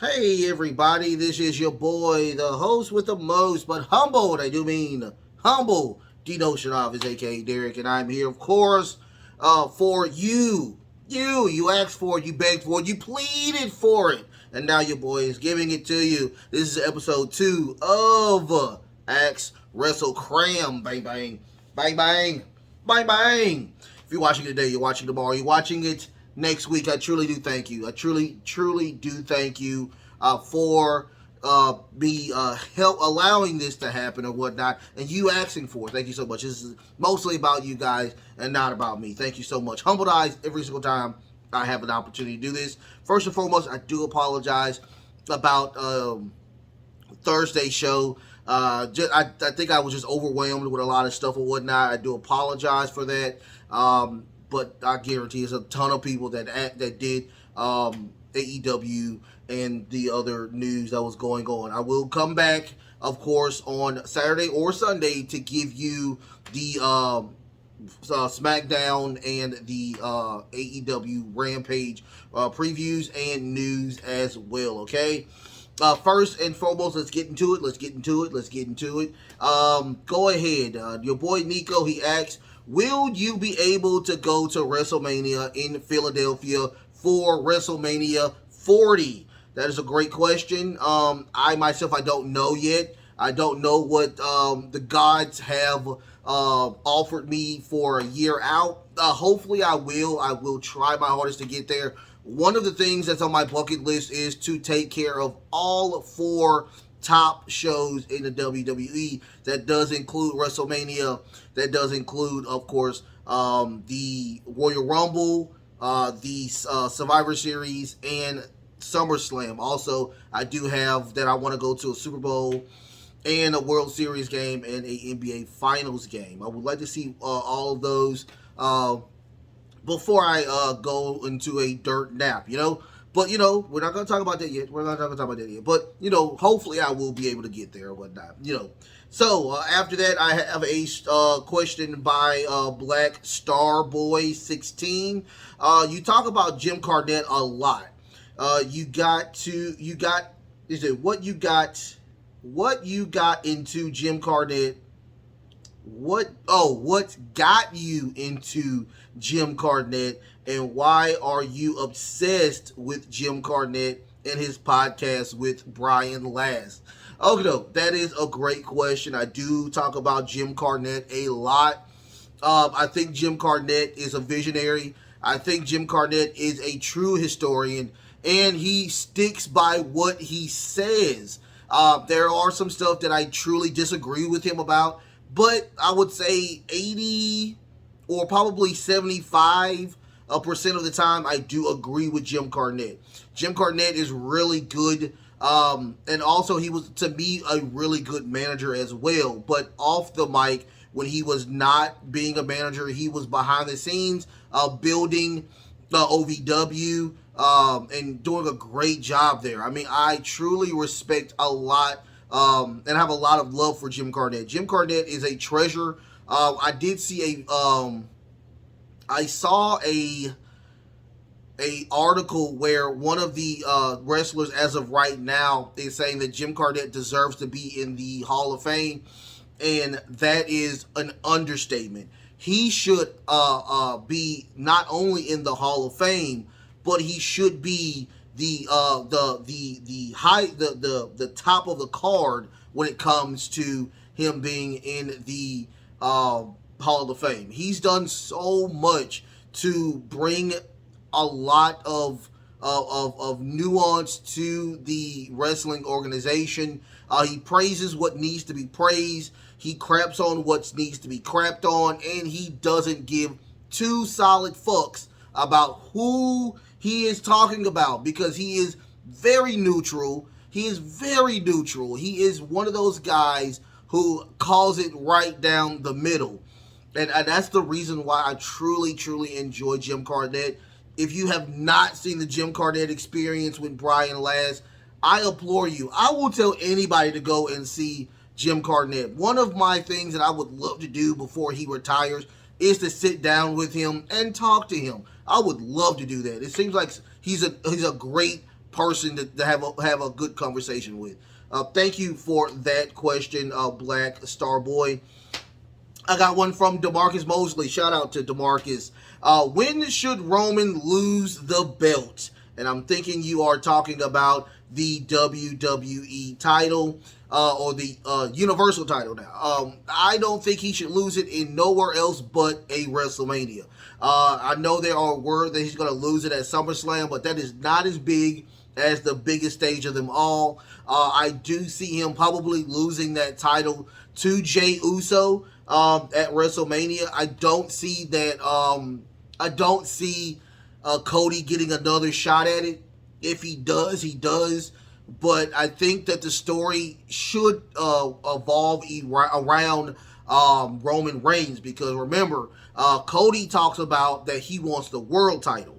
Hey everybody, this is your boy, the host with the most, but humbled, I do mean humble, Dino Shanavis, aka Derek, and I'm here, of course, for you. You asked for it, you begged for it, you pleaded for it, and now your boy is giving it to you. This is episode 2 of Axe Wrestlekram, bang bang, bang bang, bang bang. If you're watching it today, you're watching tomorrow, you're watching it next week, I truly do thank you. I truly do thank you for me help allowing this to happen or whatnot, and you asking for it. Thank you so much. This is mostly about you guys and not about me. Thank you so much. Humbled eyes every single time I have an opportunity to do this. First and foremost, I do apologize about Thursday's show. I think I was just overwhelmed with a lot of stuff and whatnot. I do apologize for that. But I guarantee there's a ton of people that did AEW and the other news that was going on. I will come back, of course, on Saturday or Sunday to give you the SmackDown and the AEW Rampage previews and news as well, okay? First and foremost, let's get into it. Go ahead. Your boy Nico, he asks, will you be able to go to WrestleMania in Philadelphia for WrestleMania 40? That is a great question. I myself, I don't know yet. I don't know what the gods have offered me for a year out. Hopefully I will. I will try my hardest to get there. One of the things that's on my bucket list is to take care of all 4 top shows in the WWE. That does include WrestleMania. That does include, of course, the Royal Rumble, the Survivor Series, and SummerSlam. Also, I do have that I want to go to a Super Bowl and a World Series game and a NBA Finals game. I would like to see all of those before I go into a dirt nap, But, we're not going to talk about that yet. But, hopefully I will be able to get there or whatnot, So, after that, I have a question by Black Star Boy 16. You talk about Jim Cornette a lot. What you got into Jim Cornette? What got you into Jim Cornette, and why are you obsessed with Jim Cornette and his podcast with Brian Last? Okay, no, that is a great question. I do talk about Jim Cornette a lot. I think Jim Cornette is a visionary. I think Jim Cornette is a true historian, and he sticks by what he says. There are some stuff that I truly disagree with him about, but I would say 80 or probably 75% of the time, I do agree with Jim Cornette. Jim Cornette is really good, and also he was, to me, a really good manager as well. But off the mic, when he was not being a manager, he was behind the scenes building OVW and doing a great job there. I mean, I truly respect a lot and have a lot of love for Jim Cornette. Jim Cornette is a treasure. I did see I saw a article where one of the wrestlers, as of right now, is saying that Jim Cornette deserves to be in the Hall of Fame, and that is an understatement. He should be not only in the Hall of Fame, but he should be the top of the card when it comes to him being in the Hall of Fame. He's done so much to bring a lot of nuance to the wrestling organization. He praises what needs to be praised. He craps on what needs to be crapped on, and he doesn't give 2 solid fucks about who he is talking about, because he is very neutral. He is one of those guys who calls it right down the middle. And that's the reason why I truly enjoy Jim Cornette. If you have not seen the Jim Cornette Experience with Brian Last, I implore you. I will tell anybody to go and see Jim Cornette. One of my things that I would love to do before he retires is to sit down with him and talk to him. I would love to do that. It seems like he's a great person to have a good conversation with. Thank you for that question, Black Starboy. I got one from DeMarcus Mosley. Shout out to DeMarcus. When should Roman lose the belt? And I'm thinking you are talking about the WWE title or the Universal title now. I don't think he should lose it in nowhere else but a WrestleMania. I know there are word that he's going to lose it at SummerSlam, but that is not as big as the biggest stage of them all. I do see him probably losing that title to Jey Uso at WrestleMania. I don't see that. I don't see Cody getting another shot at it. If he does, he does. But I think that the story should evolve around Roman Reigns, because remember, Cody talks about that he wants the world title.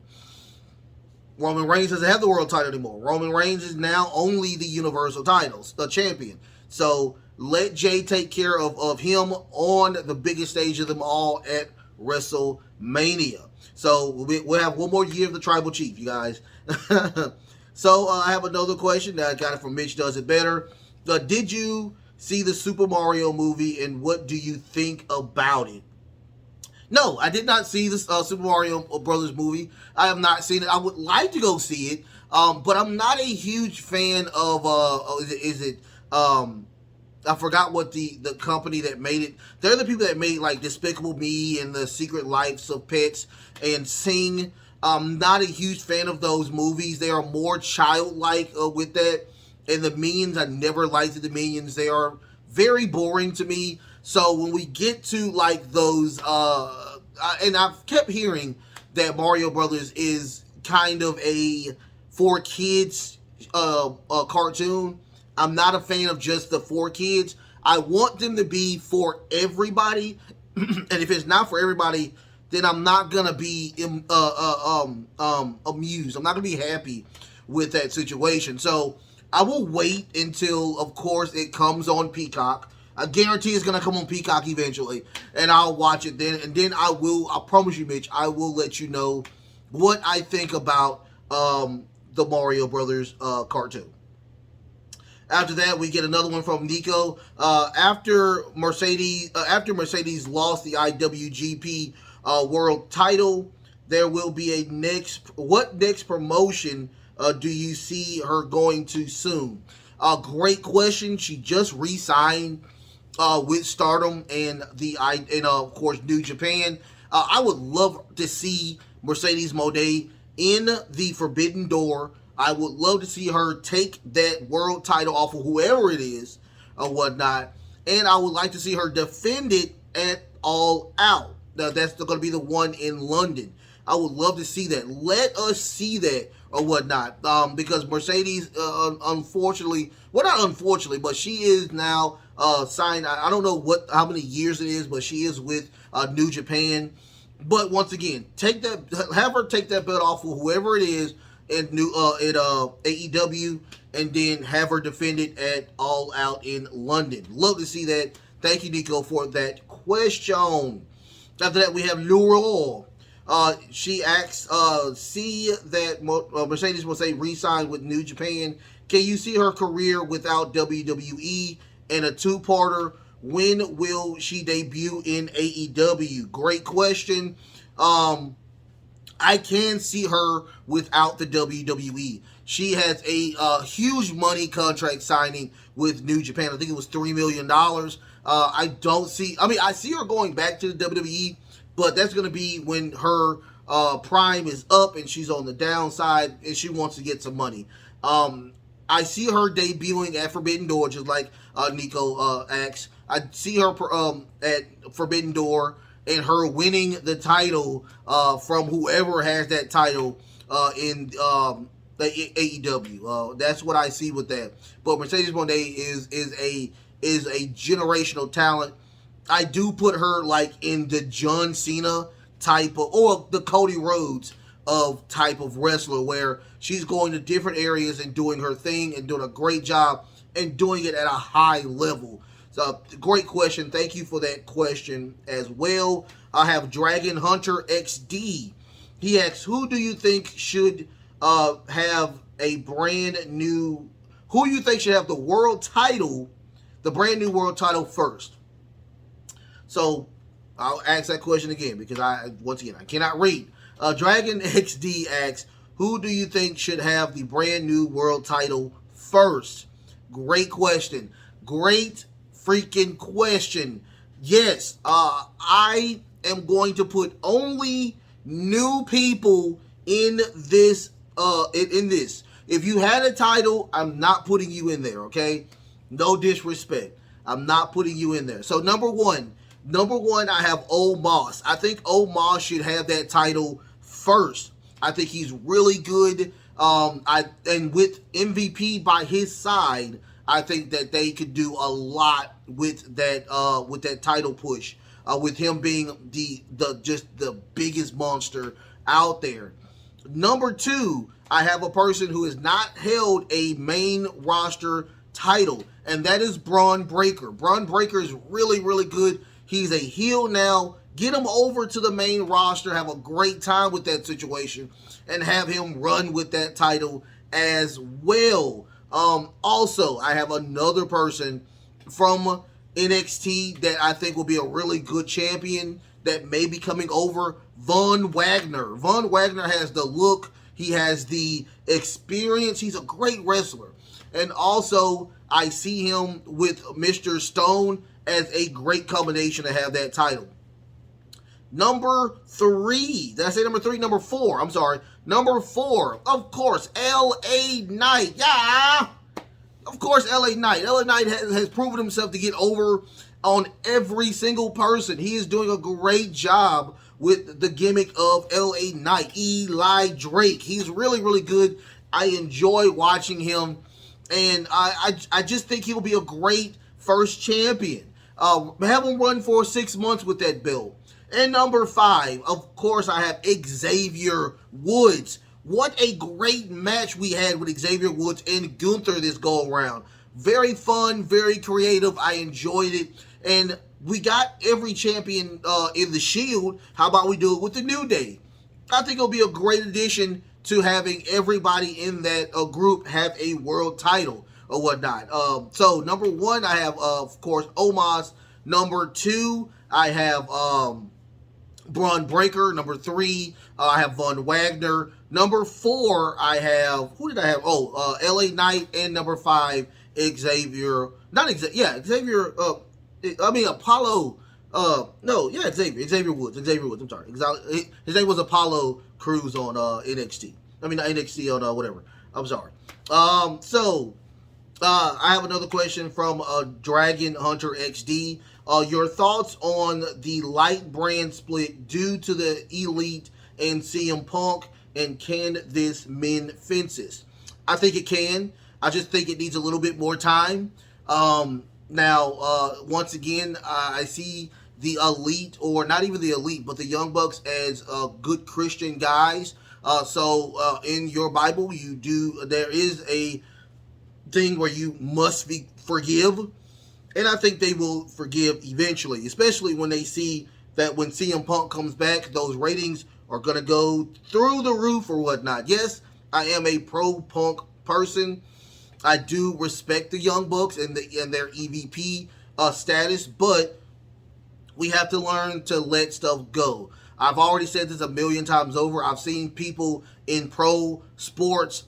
Roman Reigns doesn't have the world title anymore. Roman Reigns is now only the Universal titles, the champion. So let Jey take care of him on the biggest stage of them all at WrestleMania. So we'll have one more year of the Tribal Chief, you guys. So I have another question that I got it from Mitch Does It Better. Did you see the Super Mario movie, and what do you think about it? No, I did not see the Super Mario Brothers movie. I have not seen it. I would like to go see it, but I'm not a huge fan of, I forgot what the company that made it. They're the people that made like Despicable Me and The Secret Lives of Pets and Sing. I'm not a huge fan of those movies. They are more childlike with that. And the Minions, I never liked the Minions. They are very boring to me. So when we get to like those, and I've kept hearing that Mario Brothers is kind of a for kids cartoon. I'm not a fan of just the for kids. I want them to be for everybody. And if it's not for everybody, then I'm not gonna be amused. I'm not gonna be happy with that situation. So I will wait until, of course, it comes on Peacock. I guarantee it's gonna come on Peacock eventually, and I'll watch it then. And then I promise you, Mitch, I will let you know what I think about the Mario Brothers cartoon. After that, we get another one from Nico. After Mercedes lost the IWGP World Title, there will be what next promotion do you see her going to soon? Great question. She just re-signed with Stardom and of course New Japan. I would love to see Mercedes Moné in the Forbidden Door. I would love to see her take that world title off of whoever it is or whatnot. And I would like to see her defend it at All Out. Now, that's going to be the one in London. I would love to see that. Let us see that or whatnot. Because Mercedes, unfortunately, well, not unfortunately, but she is now signed. I don't know how many years it is, but she is with New Japan. But once again, have her take that belt off of whoever it is at AEW, and then have her defend it at All Out in London. Love to see that. Thank you, Nico, for that question. After that, we have Laurel. She asks, see that Mercedes will say re-signed with New Japan. Can you see her career without WWE? And a two-parter, when will she debut in AEW? Great question. I can see her without the WWE. She has a huge money contract signing with New Japan. I think it was $3 million. I see her going back to the WWE, but that's going to be when her prime is up and she's on the downside and she wants to get some money. I see her debuting at Forbidden Door, just like Nico asks. I see her at Forbidden Door and her winning the title from whoever has that title in the AEW. That's what I see with that. But Mercedes Moné is a generational talent. I do put her like in the John Cena type of, or the Cody Rhodes of type of wrestler, where she's going to different areas and doing her thing and doing a great job and doing it at a high level. So, great question. Thank you for that question as well. I have Dragon Hunter XD. He asks, who do you think should have a brand new, who you think should have the world title, the brand new world title first? So I'll ask that question again because once again, I cannot read. Dragon XD asks, who do you think should have the brand new world title first? Great question. Great freaking question. Yes, I am going to put only new people in this. In this. If you had a title, I'm not putting you in there, okay? No disrespect. I'm not putting you in there. So number one, I have Omos. I think Omos should have that title first. I think he's really good. And with MVP by his side, I think that they could do a lot with that title push. With him being the biggest monster out there. Number two, I have a person who has not held a main roster title, and that is Braun Breaker. Braun Breaker is really, really good. He's a heel now. Get him over to the main roster, have a great time with that situation, and have him run with that title as well. Also, I have another person from NXT that I think will be a really good champion that may be coming over, Von Wagner. Von Wagner has the look. He has the experience. He's a great wrestler. And also, I see him with Mr. Stone as a great combination to have that title. Number three. Did I say number three? Number four. I'm sorry. Number four. Of course, LA Knight. Yeah. Of course, LA Knight. LA Knight has proven himself to get over on every single person. He is doing a great job with the gimmick of LA Knight. Eli Drake. He's really, really good. I enjoy watching him. And I just think he'll be a great first champion. Have him run for 6 months with that belt. And number five, of course, I have Xavier Woods. What a great match we had with Xavier Woods and Gunther this go around. Very fun, very creative. I enjoyed it. And we got every champion in the Shield. How about we do it with the New Day? I think it'll be a great addition to having everybody in that group have a world title or whatnot. So number one, I have, of course, Omos. Number two, I have Braun Breaker. Number three, I have Von Wagner. Number four, I have, who did I have? LA Knight. And number five, Xavier. Xavier. Apollo. Xavier Woods. I'm sorry. His name was Apollo Crews on NXT. Not NXT on whatever. I'm sorry. I have another question from Dragon Hunter XD. Your thoughts on the light brand split due to the Elite and CM Punk, and can this mend fences? I think it can. I just think it needs a little bit more time. Once again, I see the Elite, or not even the Elite, but the Young Bucks as good Christian guys. So in your Bible, there is a thing where you must forgive. And I think they will forgive eventually, especially when they see that when CM Punk comes back, those ratings are going to go through the roof or whatnot. Yes, I am a pro-Punk person. I do respect the Young Bucks and their EVP status, but we have to learn to let stuff go. I've already said this a million times over. I've seen people in pro sports,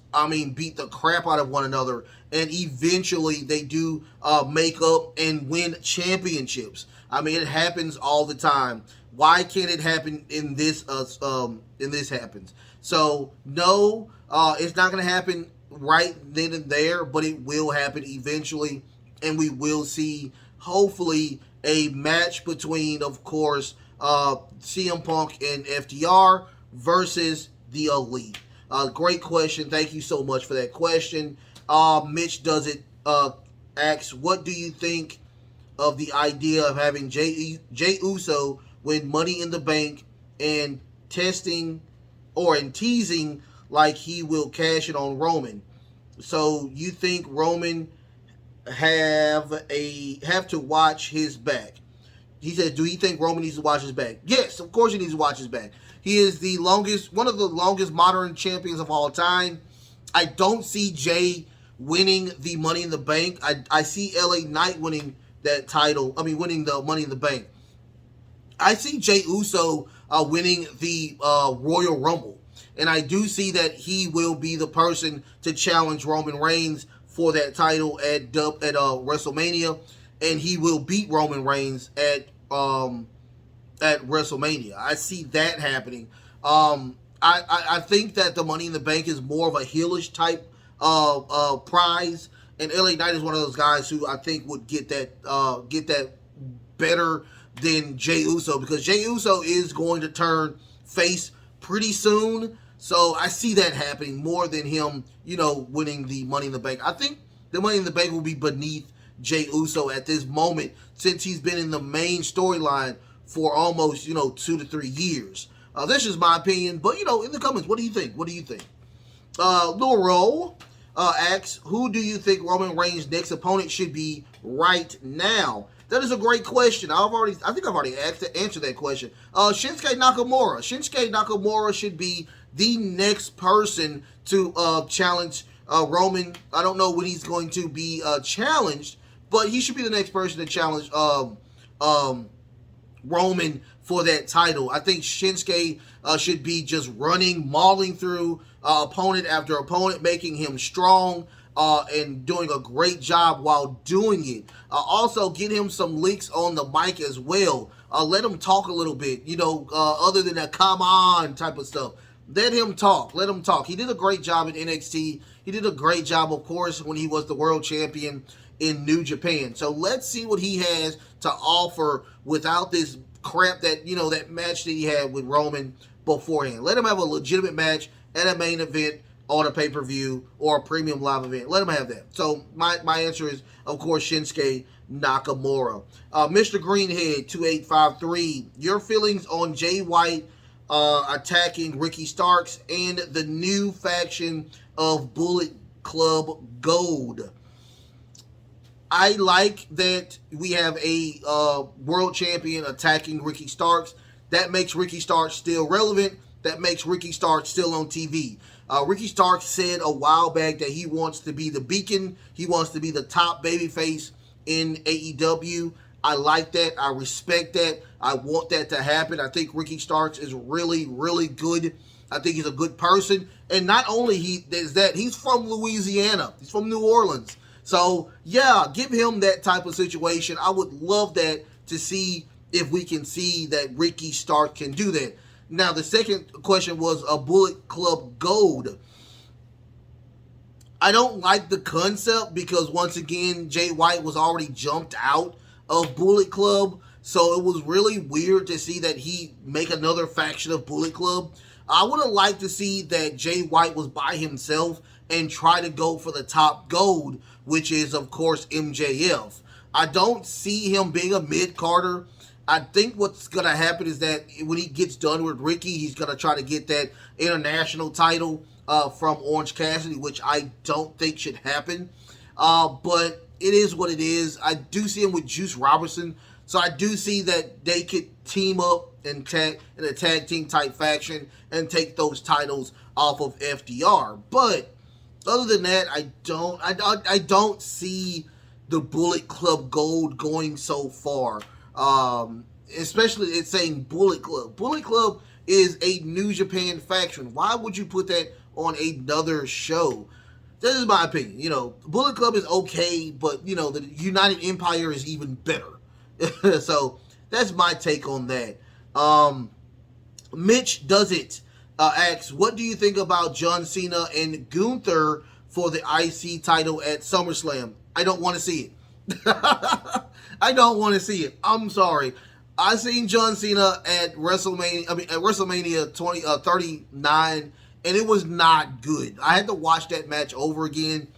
beat the crap out of one another, and eventually they do make up and win championships. It happens all the time. Why can't it happen in this happens? So no, it's not going to happen right then and there, but it will happen eventually, and we will see hopefully a match between, of course, CM Punk and FTR versus the Elite. Great question. Thank you so much for that question. Mitch Does It asks, what do you think of the idea of having Jey Uso win Money in the Bank and teasing like he will cash it on Roman? So you think Roman have to watch his back? He says, do you think Roman needs to watch his back? Yes, of course he needs to watch his back. He is one of the longest modern champions of all time. I don't see Jay winning the Money in the Bank. I see LA Knight winning that title. I mean, winning the Money in the Bank. I see Jay Uso winning the Royal Rumble. And I do see that he will be the person to challenge Roman Reigns for that title at WrestleMania. And he will beat Roman Reigns at WrestleMania. I see that happening. I think that the Money in the Bank is more of a heelish type of prize. And LA Knight is one of those guys who I think would get that better than Jey Uso, because Jey Uso is going to turn face pretty soon. So I see that happening more than him, winning the Money in the Bank. I think the Money in the Bank will be beneath Jey Uso at this moment, since he's been in the main storyline for almost, 2 to 3 years. This is my opinion, but, in the comments, what do you think? What do you think? Laurel asks, who do you think Roman Reigns' next opponent should be right now? That is a great question. I think I've already answered that question. Shinsuke Nakamura. Shinsuke Nakamura should be the next person to challenge Roman. I don't know when he's going to be challenged, but he should be the next person to challenge Roman for that title. I think Shinsuke should be just mauling through opponent after opponent, making him strong, and doing a great job while doing it. Also, get him some licks on the mic as well. Let him talk a little bit, other than that come on type of stuff. Let him talk. Let him talk. He did a great job in NXT. He did a great job, of course, when he was the world champion in New Japan. So let's see what he has to offer without this crap that, that match that he had with Roman beforehand. Let him have a legitimate match at a main event on a pay-per-view or a premium live event. Let him have that. So my answer is, of course, Shinsuke Nakamura. Mr. Greenhead 2853, your feelings on Jay White attacking Ricky Starks and the new faction of Bullet Club Gold. I like that we have a world champion attacking Ricky Starks. That makes Ricky Starks still relevant. That makes Ricky Starks still on TV. Ricky Starks said a while back that he wants to be the beacon. He wants to be the top babyface in AEW. I like that. I respect that. I want that to happen. I think Ricky Starks is really, really good. I think he's a good person. And not only is that, he's from Louisiana. He's from New Orleans. So, yeah, give him that type of situation. I would love that, to see if we can see that Ricky Stark can do that. Now, the second question was a Bullet Club Gold. I don't like the concept because, once again, Jay White was already jumped out of Bullet Club. So it was really weird to see that he make another faction of Bullet Club. I would have liked to see that Jay White was by himself and try to go for the top gold, which is, of course, MJF. I don't see him being a mid-carder. I think what's going to happen is that when he gets done with Ricky, he's going to try to get that international title from Orange Cassidy, which I don't think should happen. But it is what it is. I do see him with Juice Robinson. So I do see that they could team up and in a tag team type faction and take those titles off of FDR. But other than that, I don't see the Bullet Club Gold going so far. Especially it's saying Bullet Club. Bullet Club is a New Japan faction. Why would you put that on another show? This is my opinion. Bullet Club is okay, but the United Empire is even better. So that's my take on that. Mitch Does It asks, what do you think about John Cena and Gunther for the IC title at SummerSlam? I don't want to see it. I don't want to see it. I'm sorry. I seen John Cena at WrestleMania. At WrestleMania 39, and it was not good. I had to watch that match over again.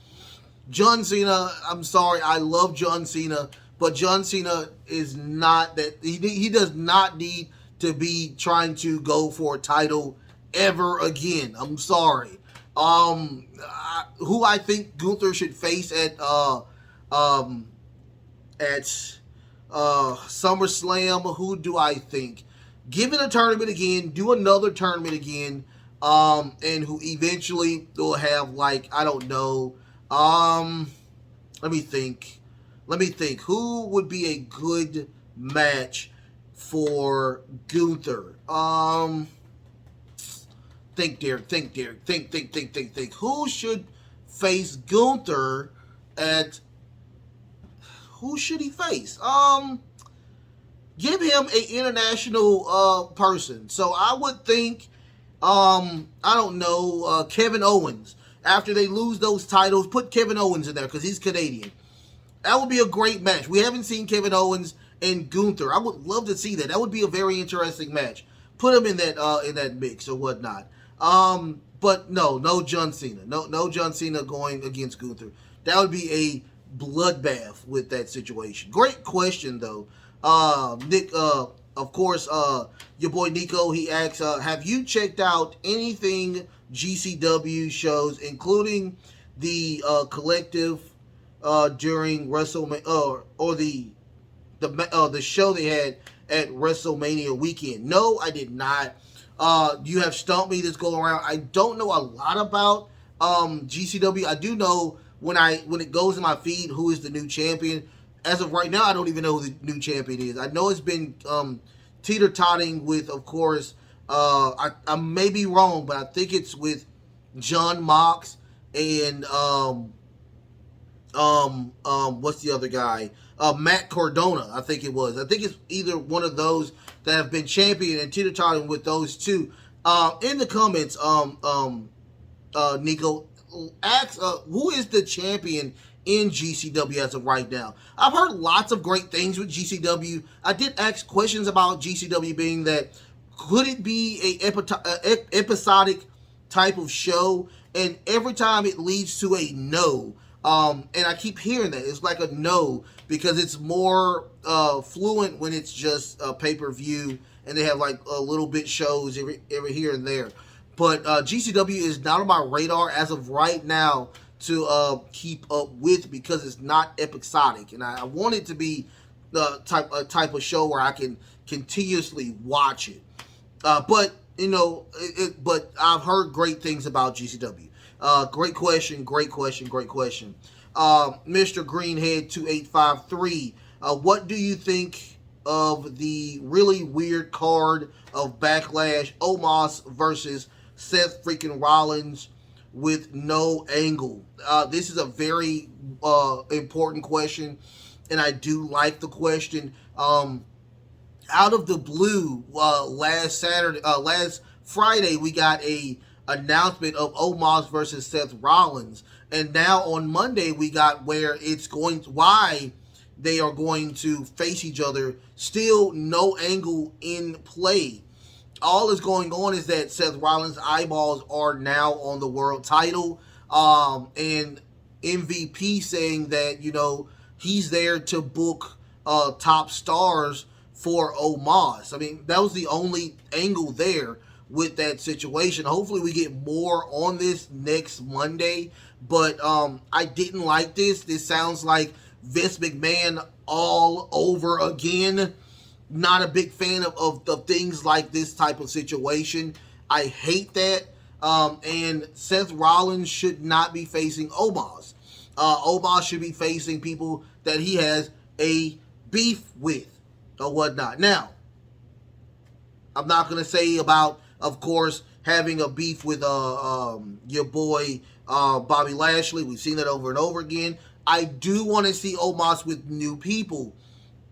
John Cena, I'm sorry. I love John Cena, but John Cena is not that. He does not need to be trying to go for a title ever again. I'm sorry. Who I think Gunther should face at SummerSlam. Who do I think? Give it a tournament again. Do another tournament again. and who eventually will have, like, I don't know, let me think. Who would be a good match for Gunther? Think, Derek. Think. Who should face Gunther at? Who should he face? Give him an international person. So I would think, I don't know, Kevin Owens. After they lose those titles, put Kevin Owens in there because he's Canadian. That would be a great match. We haven't seen Kevin Owens and Gunther. I would love to see that. That would be a very interesting match. Put him in that mix or whatnot. But no John Cena. No John Cena going against Gunther. That would be a bloodbath with that situation. Great question though. Nick, of course, your boy Nico, he asks, have you checked out anything GCW shows, including the collective during WrestleMania or the show they had at WrestleMania weekend? No, I did not. You have stumped me this go around. I don't know a lot about GCW. I do know when it goes in my feed who is the new champion. As of right now, I don't even know who the new champion is. I know it's been teeter-totting with, of course, I may be wrong, but I think it's with John Mox and what's the other guy? Matt Cardona, I think it was. I think it's either one of those that have been champion and teeter-totting with those two. In the comments, Nico, ask who is the champion in GCW as of right now. I've heard lots of great things with GCW. I did ask questions about GCW, being that could it be a episodic type of show, and every time it leads to a no. And I keep hearing that it's like a no because it's more fluent when it's just a pay-per-view and they have like a little bit shows every here and there. But GCW is not on my radar as of right now to keep up with because it's not episodic, and I want it to be the type of show where I can continuously watch it. But you know, but I've heard great things about GCW. Great question. Mr. Greenhead 2853. What do you think of the really weird card of Backlash, Omos versus Seth freaking Rollins with no angle? This is a very important question, and I do like the question. Out of the blue, last Friday, we got a announcement of Omos versus Seth Rollins, and now on Monday we got why they are going to face each other. Still no angle in play. All is going on is that Seth Rollins' eyeballs are now on the world title, and MVP saying that, you know, he's there to book top stars for Omos. I mean, that was the only angle there with that situation. Hopefully we get more on this next Monday, but I didn't like this. This sounds like Vince McMahon all over again. Not a big fan of things like this type of situation. I hate that. And Seth Rollins should not be facing Omos. Omos should be facing people that he has a beef with or whatnot. Now, I'm not going to say about, of course, having a beef with your boy Bobby Lashley. We've seen that over and over again. I do want to see Omos with new people.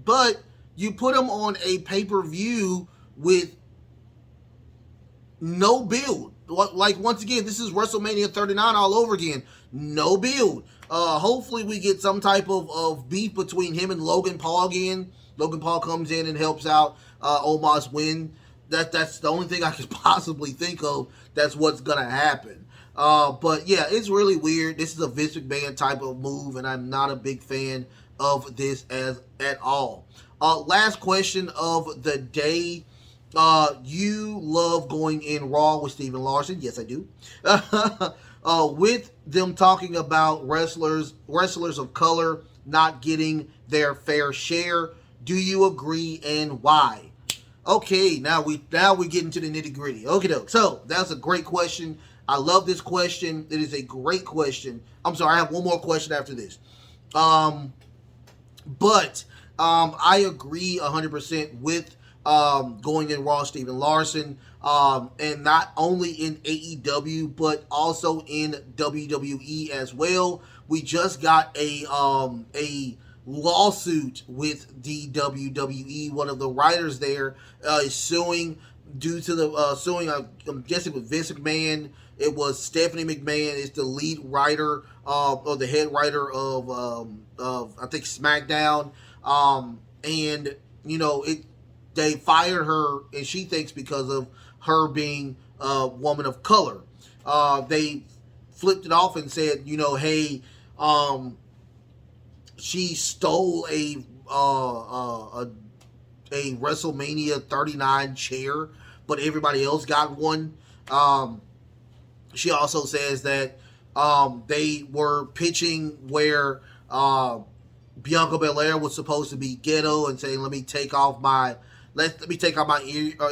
But you put him on a pay-per-view with no build. Like, once again, this is WrestleMania 39 all over again. No build. Hopefully we get some type of beef between him and Logan Paul again. Logan Paul comes in and helps out Omos win. That's the only thing I could possibly think of. That's what's going to happen. But yeah, it's really weird. This is a Vince McMahon type of move, and I'm not a big fan of this at all. Last question of the day. You love going in Raw with Steven Larson. Yes, I do. With them talking about wrestlers of color not getting their fair share. Do you agree, and why? Okay, now we get into the nitty gritty. Okay, doke. So that's a great question. I love this question. It is a great question. I'm sorry, I have one more question after this. But I agree 100% with going in Raw Steven Larson, and not only in AEW but also in WWE as well. We just got a lawsuit with the WWE. One of the writers there is suing due to the suing. I'm guessing with Vince McMahon. It was Stephanie McMahon is the lead writer or the head writer of I think SmackDown, and they fired her, and she thinks because of her being a woman of color. They flipped it off and said, hey, she stole a WrestleMania 39 chair, but everybody else got one. She also says that they were pitching where Bianca Belair was supposed to be ghetto and saying, let me take off my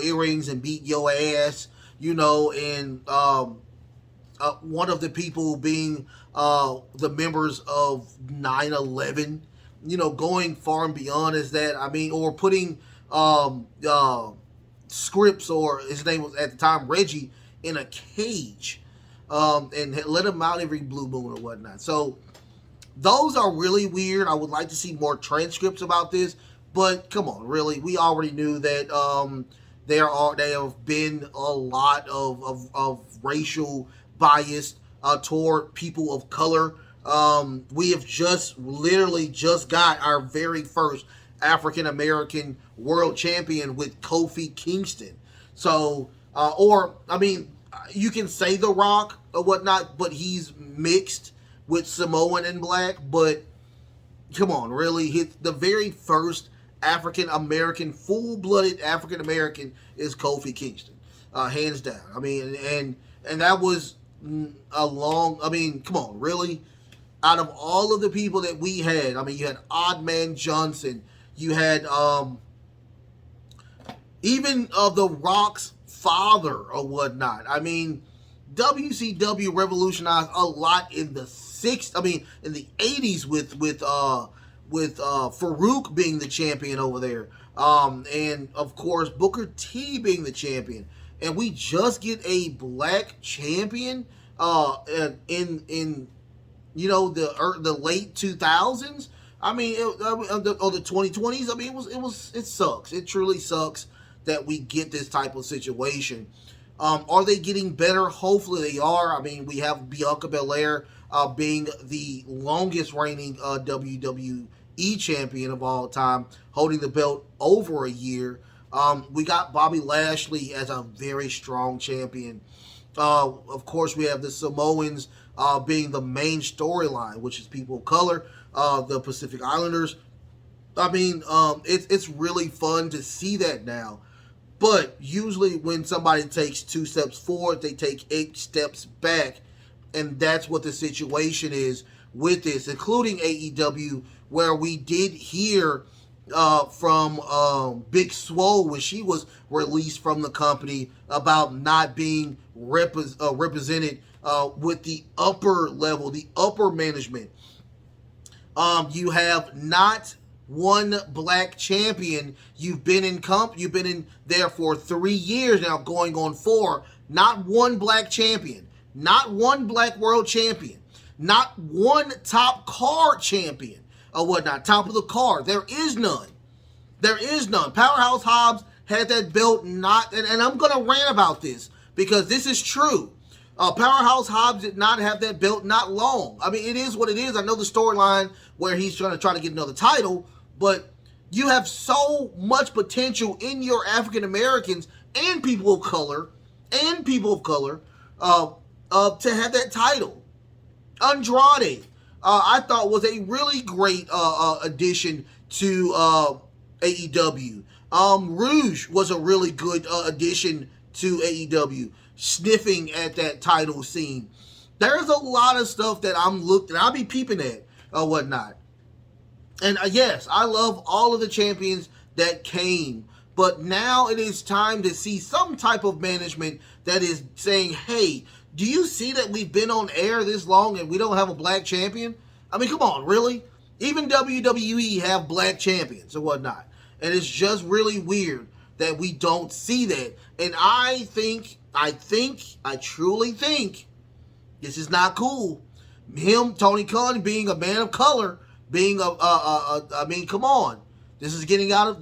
earrings and beat your ass, and one of the people being the members of 9/11, going far and beyond is that, or putting Scripps, or his name was at the time Reggie, in a cage, and let him out every blue moon or whatnot. So those are really weird. I would like to see more transcripts about this, but come on, really, we already knew that there have been a lot of racial bias toward people of color. We have literally just got our very first African American world champion with Kofi Kingston. So, you can say The Rock or whatnot, but he's mixed with Samoan and black. But come on, really, the very first African American, full-blooded African American is Kofi Kingston, hands down. And that was come on, really. Out of all of the people that we had, you had Odd Man Johnson, you had even The Rock's father or whatnot. WCW revolutionized a lot in the in the 80s with Farouk being the champion over there, and of course Booker T being the champion, and we just get a black champion in the late 2000s. Or the 2020s. It sucks. It truly sucks that we get this type of situation. Are they getting better? Hopefully they are. We have Bianca Belair being the longest reigning WWE champion of all time, holding the belt over a year. We got Bobby Lashley as a very strong champion. Of course, we have the Samoans being the main storyline, which is people of color, the Pacific Islanders. It's really fun to see that now. But usually when somebody takes 2 steps forward, they take 8 steps back. And that's what the situation is with this, including AEW, where we did hear from Big Swole when she was released from the company about not being represented with the upper level, the upper management. You have not one black champion. You've been in there for 3 years now, going on 4. Not one black champion. Not one black world champion. Not one top card champion or whatnot. Top of the card. There is none. There is none. Powerhouse Hobbs had that belt and I'm going to rant about this because this is true. Powerhouse Hobbs did not have that belt not long. It is what it is. I know the storyline where he's trying to get another title, but you have so much potential in your African Americans and people of color to have that title. Andrade, I thought was a really great addition to AEW. Rouge was a really good addition to AEW, sniffing at that title scene. There's a lot of stuff that I'll be peeping at whatnot. And yes, I love all of the champions that came But now it is time to see some type of management that is saying, hey, do you see that we've been on air this long and we don't have a black champion? I mean, come on, really? Even WWE have black champions and whatnot. And it's just really weird that we don't see that. And I truly think this is not cool. Tony Khan, being a man of color, I mean, come on. This is getting out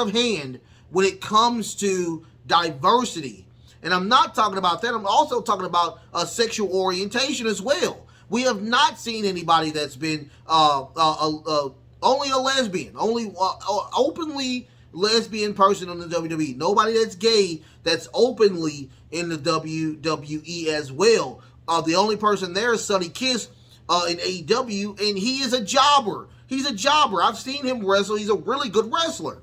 of hand when it comes to diversity. And I'm not talking about that. I'm also talking about sexual orientation as well. We have not seen anybody that's been only a lesbian, openly lesbian person in the WWE. Nobody that's gay that's openly in the WWE as well. The only person there is Sonny Kiss in AEW, and he is a jobber. He's a jobber. I've seen him wrestle. He's a really good wrestler.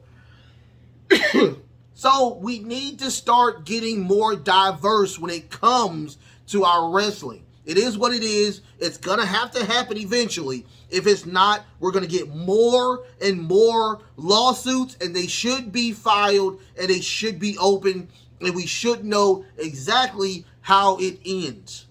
So we need to start getting more diverse when it comes to our wrestling. It is what it is. It's going to have to happen eventually. If it's not, we're going to get more and more lawsuits, and they should be filed, and they should be open, and we should know exactly how it ends.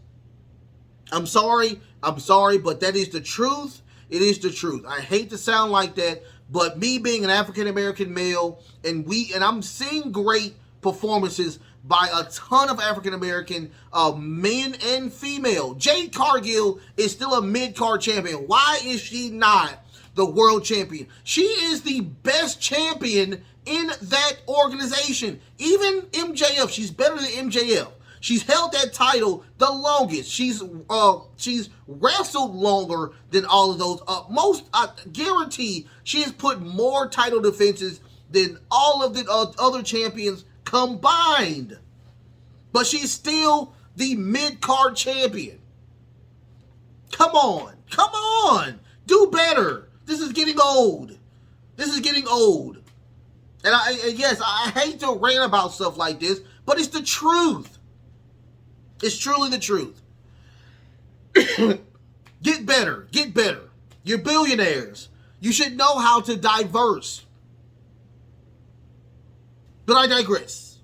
I'm sorry, but that is the truth. It is the truth. I hate to sound like that, but me being an African-American male, and I'm seeing great performances by a ton of African-American men and female. Jade Cargill is still a mid-card champion. Why is she not the world champion? She is the best champion in that organization. Even MJF, she's better than MJF. She's held that title the longest. She's wrestled longer than all of those. I guarantee she has put more title defenses than all of the other champions combined. But she's still the mid-card champion. Come on. Do better. This is getting old. And yes, I hate to rant about stuff like this, but it's the truth. It's truly the truth. Get better. You're billionaires. You should know how to diverse. But I digress.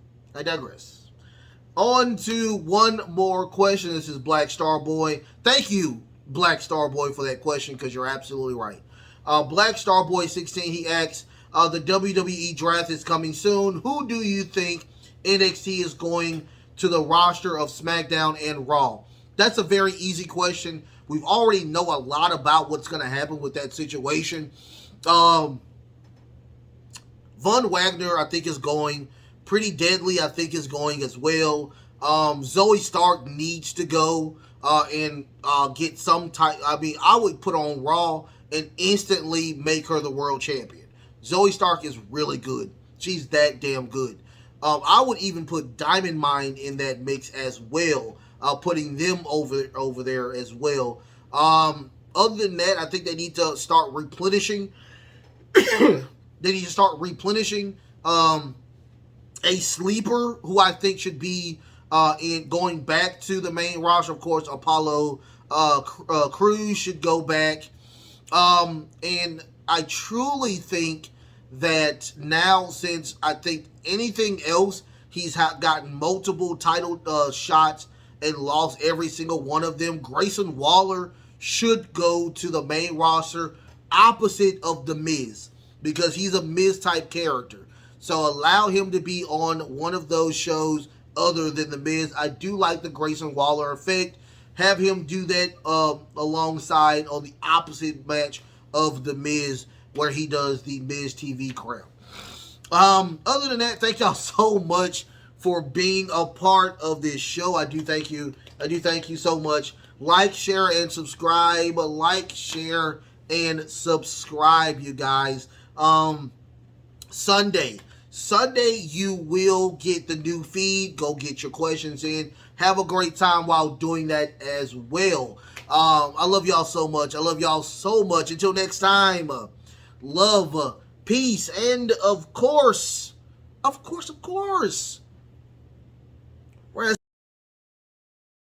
On to one more question. This is Black Star Boy. Thank you, Black Star Boy, for that question, because you're absolutely right. Black Star Boy 16, he asks, the WWE draft is coming soon. Who do you think NXT is going to the roster of SmackDown and Raw? That's a very easy question. We already know a lot about what's going to happen with that situation. Von Wagner, I think, is going. Pretty Deadly, I think, is going as well. Zoe Stark needs to go and get some type. I mean, I would put on Raw and instantly make her the world champion. Zoe Stark is really good. She's that damn good. I would even put Diamond Mine in that mix as well, putting them over there as well. Other than that, I think they need to start replenishing. A sleeper who I think should be in going back to the main roster. Of course, Apollo Crews should go back. And I truly think that now, since I think anything else, he's gotten multiple title shots and lost every single one of them. Grayson Waller should go to the main roster opposite of The Miz, because he's a Miz type character. So allow him to be on one of those shows other than The Miz. I do like the Grayson Waller effect. Have him do that alongside on the opposite match of The Miz, where he does the Miz TV crown. Other than that, thank y'all so much for being a part of this show. I do thank you so much. Like, share, and subscribe. Like, share, and subscribe, you guys. Sunday, you will get the new feed. Go get your questions in. Have a great time while doing that as well. I love y'all so much. Until next time, love, peace, and of course,